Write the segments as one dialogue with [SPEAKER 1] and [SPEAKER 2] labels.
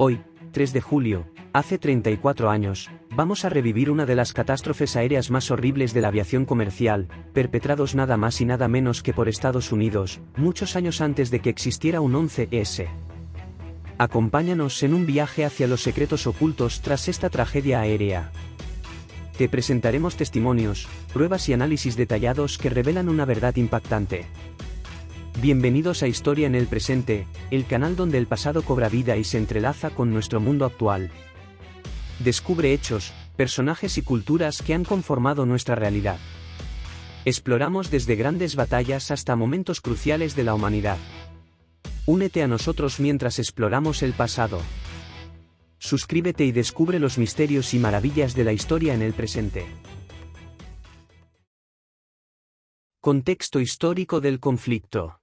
[SPEAKER 1] Hoy, 3 de julio, hace 34 años, vamos a revivir una de las catástrofes aéreas más horribles de la aviación comercial, perpetrados nada más y nada menos que por Estados Unidos, muchos años antes de que existiera un 11S. Acompáñanos en un viaje hacia los secretos ocultos tras esta tragedia aérea. Te presentaremos testimonios, pruebas y análisis detallados que revelan una verdad impactante. Bienvenidos a Historia en el Presente, el canal donde el pasado cobra vida y se entrelaza con nuestro mundo actual. Descubre hechos, personajes y culturas que han conformado nuestra realidad. Exploramos desde grandes batallas hasta momentos cruciales de la humanidad. Únete a nosotros mientras exploramos el pasado. Suscríbete y descubre los misterios y maravillas de la historia en el presente. Contexto histórico del conflicto.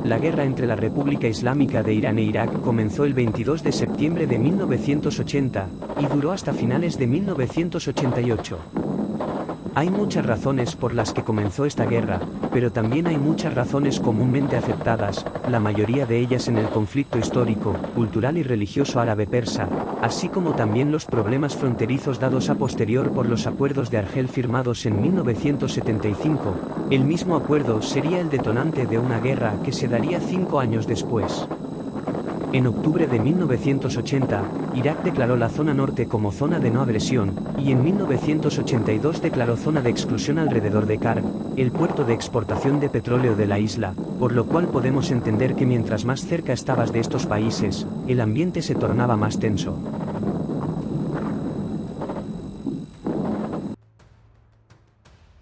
[SPEAKER 1] La guerra entre la República Islámica de Irán e Irak comenzó el 22 de septiembre de 1980, y duró hasta finales de 1988. Hay muchas razones por las que comenzó esta guerra, pero también hay muchas razones comúnmente aceptadas, la mayoría de ellas en el conflicto histórico, cultural y religioso árabe-persa, así como también los problemas fronterizos dados a posterior por los acuerdos de Argel firmados en 1975. El mismo acuerdo sería el detonante de una guerra que se daría 5 años después. En octubre de 1980, Irak declaró la zona norte como zona de no agresión, y en 1982 declaró zona de exclusión alrededor de Karg, el puerto de exportación de petróleo de la isla, por lo cual podemos entender que mientras más cerca estabas de estos países, el ambiente se tornaba más tenso.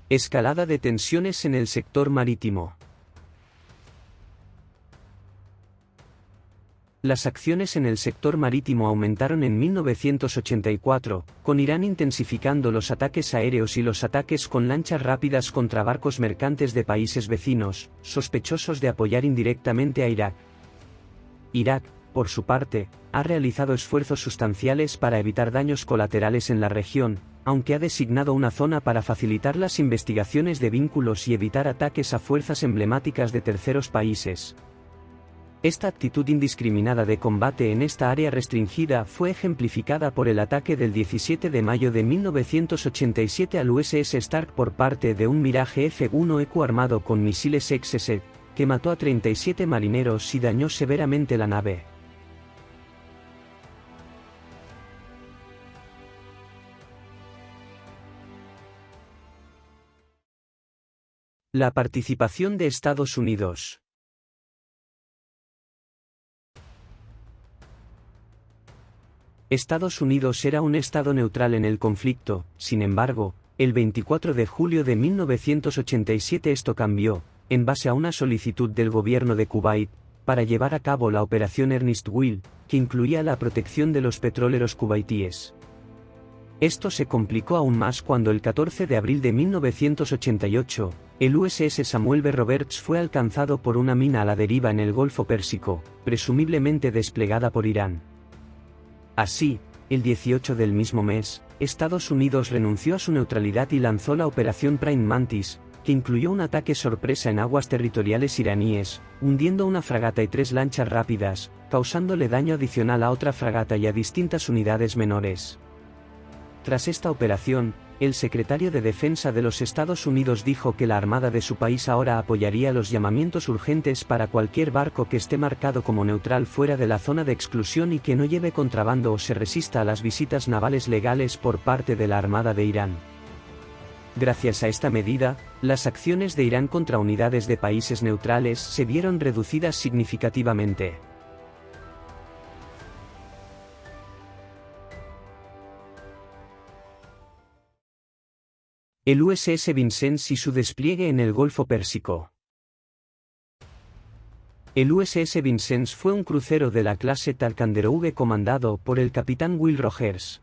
[SPEAKER 1] Escalada de tensiones en el sector marítimo. Las acciones en el sector marítimo aumentaron en 1984, con Irán intensificando los ataques aéreos y los ataques con lanchas rápidas contra barcos mercantes de países vecinos, sospechosos de apoyar indirectamente a Irak. Irak, por su parte, ha realizado esfuerzos sustanciales para evitar daños colaterales en la región, aunque ha designado una zona para facilitar las investigaciones de vínculos y evitar ataques a fuerzas emblemáticas de terceros países. Esta actitud indiscriminada de combate en esta área restringida fue ejemplificada por el ataque del 17 de mayo de 1987 al USS Stark por parte de un Mirage F-1EQ armado con misiles XS, que mató a 37 marineros y dañó severamente la nave. La participación de Estados Unidos. Estados Unidos era un estado neutral en el conflicto, sin embargo, el 24 de julio de 1987 esto cambió, en base a una solicitud del gobierno de Kuwait, para llevar a cabo la operación Ernest Will, que incluía la protección de los petroleros kuwaitíes. Esto se complicó aún más cuando el 14 de abril de 1988, el USS Samuel B. Roberts fue alcanzado por una mina a la deriva en el Golfo Pérsico, presumiblemente desplegada por Irán. Así, el 18 del mismo mes, Estados Unidos renunció a su neutralidad y lanzó la Operación Praying Mantis, que incluyó un ataque sorpresa en aguas territoriales iraníes, hundiendo una fragata y 3 lanchas rápidas, causándole daño adicional a otra fragata y a distintas unidades menores. Tras esta operación, el secretario de Defensa de los Estados Unidos dijo que la armada de su país ahora apoyaría los llamamientos urgentes para cualquier barco que esté marcado como neutral fuera de la zona de exclusión y que no lleve contrabando o se resista a las visitas navales legales por parte de la Armada de Irán. Gracias a esta medida, las acciones de Irán contra unidades de países neutrales se vieron reducidas significativamente. El USS Vincennes y su despliegue en el Golfo Pérsico. El USS Vincennes fue un crucero de la clase Ticonderoga comandado por el capitán Will Rogers.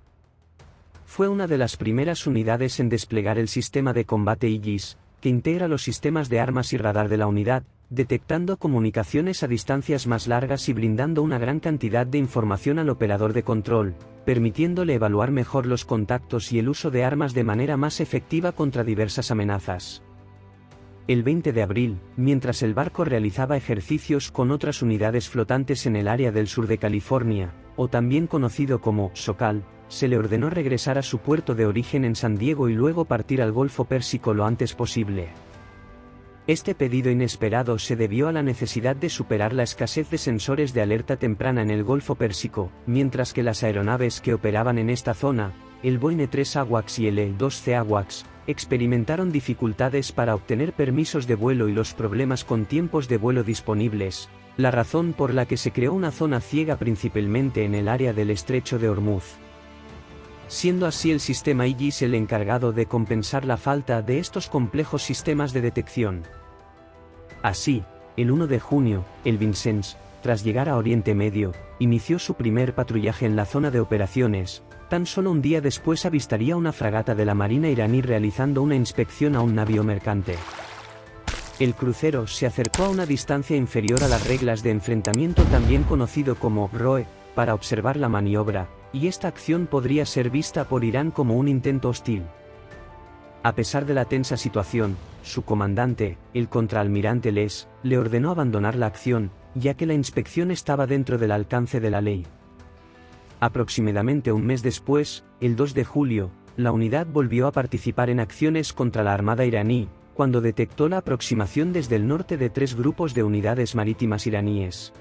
[SPEAKER 1] Fue una de las primeras unidades en desplegar el sistema de combate Aegis, que integra los sistemas de armas y radar de la unidad, detectando comunicaciones a distancias más largas y brindando una gran cantidad de información al operador de control, permitiéndole evaluar mejor los contactos y el uso de armas de manera más efectiva contra diversas amenazas. El 20 de abril, mientras el barco realizaba ejercicios con otras unidades flotantes en el área del sur de California, o también conocido como SoCal, se le ordenó regresar a su puerto de origen en San Diego y luego partir al Golfo Pérsico lo antes posible. Este pedido inesperado se debió a la necesidad de superar la escasez de sensores de alerta temprana en el Golfo Pérsico, mientras que las aeronaves que operaban en esta zona, el Boeing E-3 AWACS y el E-2C AWACS, experimentaron dificultades para obtener permisos de vuelo y los problemas con tiempos de vuelo disponibles, la razón por la que se creó una zona ciega principalmente en el área del Estrecho de Hormuz. Siendo así el sistema Aegis el encargado de compensar la falta de estos complejos sistemas de detección. Así, el 1 de junio, el Vincennes, tras llegar a Oriente Medio, inició su primer patrullaje en la zona de operaciones. Tan solo un día después avistaría una fragata de la Marina iraní realizando una inspección a un navío mercante. El crucero se acercó a una distancia inferior a las reglas de enfrentamiento también conocido como ROE, para observar la maniobra, y esta acción podría ser vista por Irán como un intento hostil. A pesar de la tensa situación, su comandante, el contraalmirante Les, le ordenó abandonar la acción, ya que la inspección estaba dentro del alcance de la ley. Aproximadamente un mes después, el 2 de julio, la unidad volvió a participar en acciones contra la armada iraní, cuando detectó la aproximación desde el norte de 3 grupos de unidades marítimas iraníes.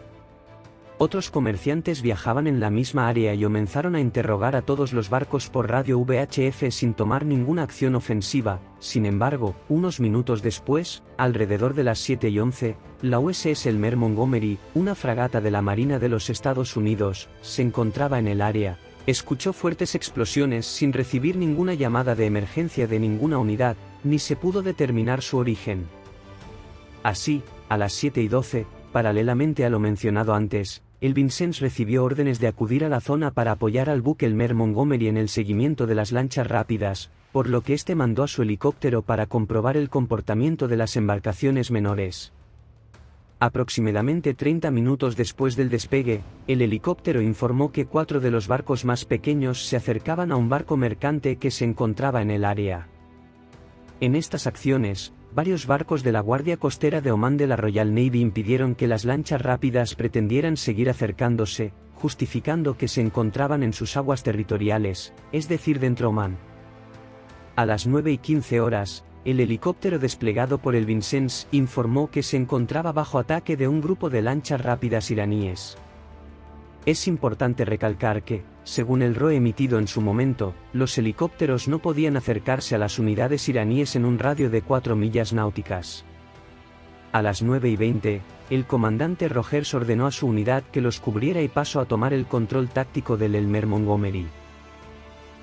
[SPEAKER 1] Otros comerciantes viajaban en la misma área y comenzaron a interrogar a todos los barcos por radio VHF sin tomar ninguna acción ofensiva. Sin embargo, unos minutos después, alrededor de las 7:11, la USS Elmer Montgomery, una fragata de la Marina de los Estados Unidos, se encontraba en el área. Escuchó fuertes explosiones sin recibir ninguna llamada de emergencia de ninguna unidad, ni se pudo determinar su origen. Así, a las 7:12, paralelamente a lo mencionado antes, el Vincennes recibió órdenes de acudir a la zona para apoyar al buque Elmer Montgomery en el seguimiento de las lanchas rápidas, por lo que este mandó a su helicóptero para comprobar el comportamiento de las embarcaciones menores. Aproximadamente 30 minutos después del despegue, el helicóptero informó que 4 de los barcos más pequeños se acercaban a un barco mercante que se encontraba en el área. En estas acciones, varios barcos de la Guardia Costera de Omán de la Royal Navy impidieron que las lanchas rápidas pretendieran seguir acercándose, justificando que se encontraban en sus aguas territoriales, es decir dentro de Omán. A las 9:15 horas, el helicóptero desplegado por el Vincennes informó que se encontraba bajo ataque de un grupo de lanchas rápidas iraníes. Es importante recalcar que, según el ROE emitido en su momento, los helicópteros no podían acercarse a las unidades iraníes en un radio de 4 millas náuticas. A las 9:20, el comandante Rogers ordenó a su unidad que los cubriera y pasó a tomar el control táctico del Elmer Montgomery.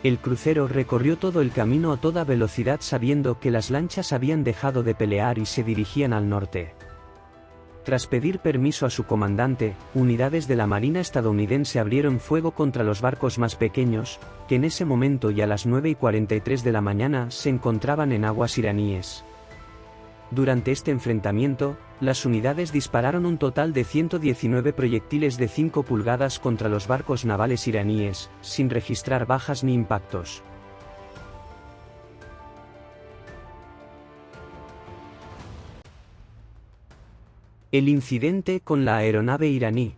[SPEAKER 1] El crucero recorrió todo el camino a toda velocidad sabiendo que las lanchas habían dejado de pelear y se dirigían al norte. Tras pedir permiso a su comandante, unidades de la Marina estadounidense abrieron fuego contra los barcos más pequeños, que en ese momento y a las 9:43 de la mañana se encontraban en aguas iraníes. Durante este enfrentamiento, las unidades dispararon un total de 119 proyectiles de 5 pulgadas contra los barcos navales iraníes, sin registrar bajas ni impactos. El incidente con la aeronave iraní.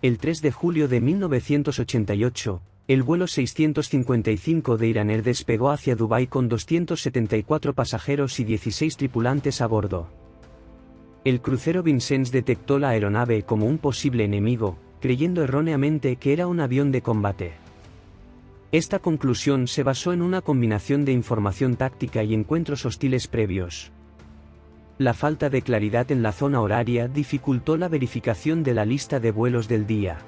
[SPEAKER 1] El 3 de julio de 1988, el vuelo 655 de Iran Air despegó hacia Dubái con 274 pasajeros y 16 tripulantes a bordo. El crucero Vincennes detectó la aeronave como un posible enemigo, creyendo erróneamente que era un avión de combate. Esta conclusión se basó en una combinación de información táctica y encuentros hostiles previos. La falta de claridad en la zona horaria dificultó la verificación de la lista de vuelos del día.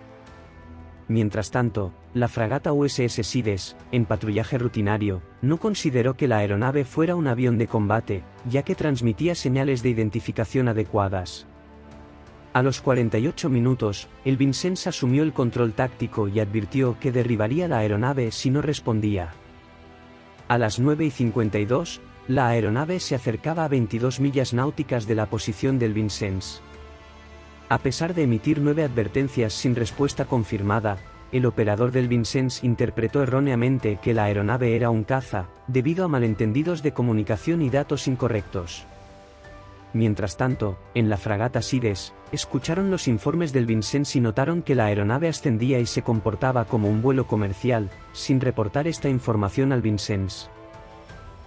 [SPEAKER 1] Mientras tanto, la fragata USS Siddes, en patrullaje rutinario, no consideró que la aeronave fuera un avión de combate, ya que transmitía señales de identificación adecuadas. A los 48 minutos, el Vincennes asumió el control táctico y advirtió que derribaría la aeronave si no respondía. A las 9:52, la aeronave se acercaba a 22 millas náuticas de la posición del Vincennes. A pesar de emitir 9 advertencias sin respuesta confirmada, el operador del Vincennes interpretó erróneamente que la aeronave era un caza, debido a malentendidos de comunicación y datos incorrectos. Mientras tanto, en la fragata Sires, escucharon los informes del Vincennes y notaron que la aeronave ascendía y se comportaba como un vuelo comercial, sin reportar esta información al Vincennes.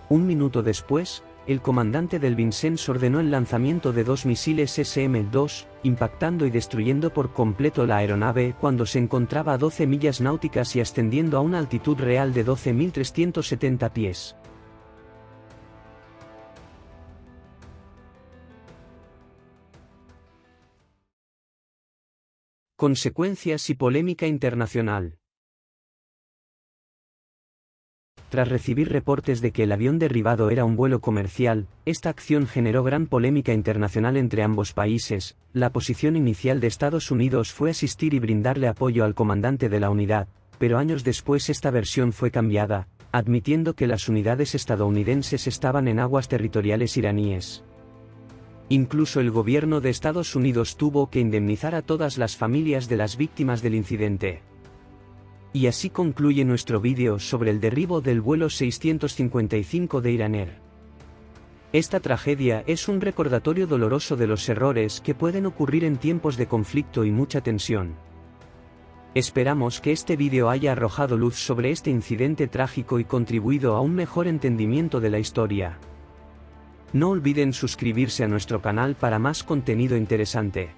[SPEAKER 1] Un minuto después, el comandante del Vincennes ordenó el lanzamiento de 2 misiles SM-2, impactando y destruyendo por completo la aeronave cuando se encontraba a 12 millas náuticas y ascendiendo a una altitud real de 12.370 pies. Consecuencias y polémica internacional. Tras recibir reportes de que el avión derribado era un vuelo comercial, esta acción generó gran polémica internacional entre ambos países. La posición inicial de Estados Unidos fue asistir y brindarle apoyo al comandante de la unidad, pero años después esta versión fue cambiada, admitiendo que las unidades estadounidenses estaban en aguas territoriales iraníes. Incluso el gobierno de Estados Unidos tuvo que indemnizar a todas las familias de las víctimas del incidente. Y así concluye nuestro vídeo sobre el derribo del vuelo 655 de Iranair. Esta tragedia es un recordatorio doloroso de los errores que pueden ocurrir en tiempos de conflicto y mucha tensión. Esperamos que este vídeo haya arrojado luz sobre este incidente trágico y contribuido a un mejor entendimiento de la historia. No olviden suscribirse a nuestro canal para más contenido interesante.